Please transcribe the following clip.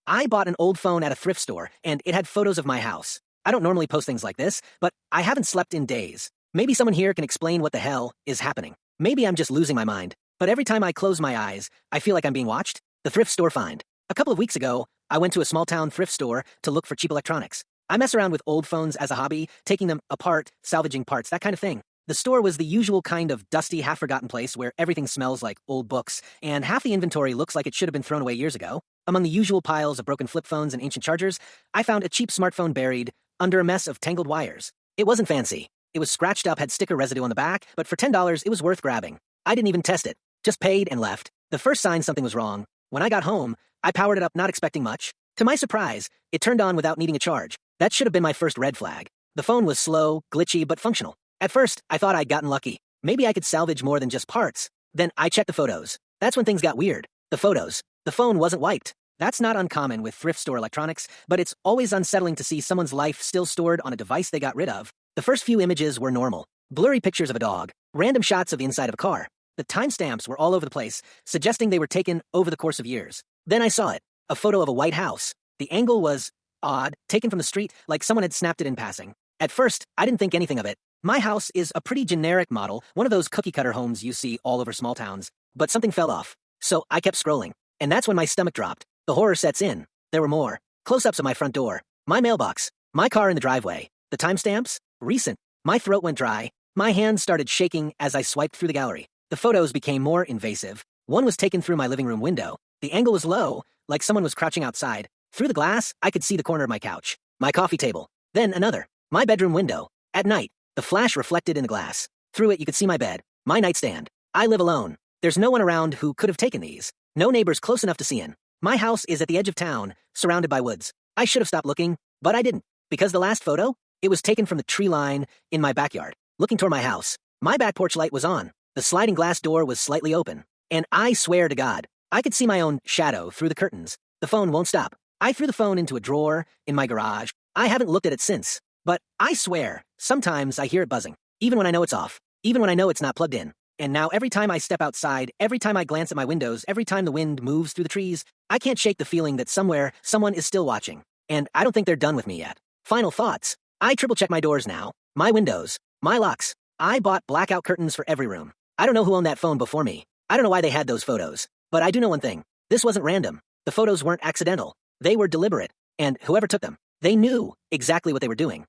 I bought an old phone at a thrift store, and it had photos of my house. I don't normally post things like this, but I haven't slept in days. Maybe someone here can explain what the hell is happening. Maybe I'm just losing my mind. But every time I close my eyes, I feel like I'm being watched. The thrift store find. A couple of weeks ago, I went to a small-town thrift store to look for cheap electronics. I mess around with old phones as a hobby, taking them apart, salvaging parts, that kind of thing. The store was the usual kind of dusty, half-forgotten place where everything smells like old books, and half the inventory looks like it should have been thrown away years ago. Among the usual piles of broken flip phones and ancient chargers, I found a cheap smartphone buried under a mess of tangled wires. It wasn't fancy. It was scratched up, had sticker residue on the back, but for $10, it was worth grabbing. I didn't even test it. Just paid and left. The first sign something was wrong. When I got home, I powered it up not expecting much. To my surprise, it turned on without needing a charge. That should have been my first red flag. The phone was slow, glitchy, but functional. At first, I thought I'd gotten lucky. Maybe I could salvage more than just parts. Then I checked the photos. That's when things got weird. The photos. The phone wasn't wiped. That's not uncommon with thrift store electronics, but it's always unsettling to see someone's life still stored on a device they got rid of. The first few images were normal. Blurry pictures of a dog. Random shots of the inside of a car. The timestamps were all over the place, suggesting they were taken over the course of years. Then I saw it. A photo of a white house. The angle was odd, taken from the street, like someone had snapped it in passing. At first, I didn't think anything of it. My house is a pretty generic model, one of those cookie-cutter homes you see all over small towns. But something fell off. So I kept scrolling. And that's when my stomach dropped. The horror sets in. There were more. Close-ups of my front door. My mailbox. My car in the driveway. The timestamps? Recent. My throat went dry. My hands started shaking as I swiped through the gallery. The photos became more invasive. One was taken through my living room window. The angle was low, like someone was crouching outside. Through the glass, I could see the corner of my couch. My coffee table. Then another. My bedroom window. At night. The flash reflected in the glass. Through it, you could see my bed. My nightstand. I live alone. There's no one around who could have taken these. No neighbors close enough to see in. My house is at the edge of town, surrounded by woods. I should have stopped looking, but I didn't. Because the last photo? It was taken from the tree line in my backyard, looking toward my house. My back porch light was on. The sliding glass door was slightly open. And I swear to God, I could see my own shadow through the curtains. The phone won't stop. I threw the phone into a drawer in my garage. I haven't looked at it since. But I swear, sometimes I hear it buzzing. Even when I know it's off. Even when I know it's not plugged in. And now every time I step outside, every time I glance at my windows, every time the wind moves through the trees, I can't shake the feeling that somewhere, someone is still watching. And I don't think they're done with me yet. Final thoughts. I triple-check my doors now. My windows. My locks. I bought blackout curtains for every room. I don't know who owned that phone before me. I don't know why they had those photos. But I do know one thing. This wasn't random. The photos weren't accidental. They were deliberate. And whoever took them, they knew exactly what they were doing.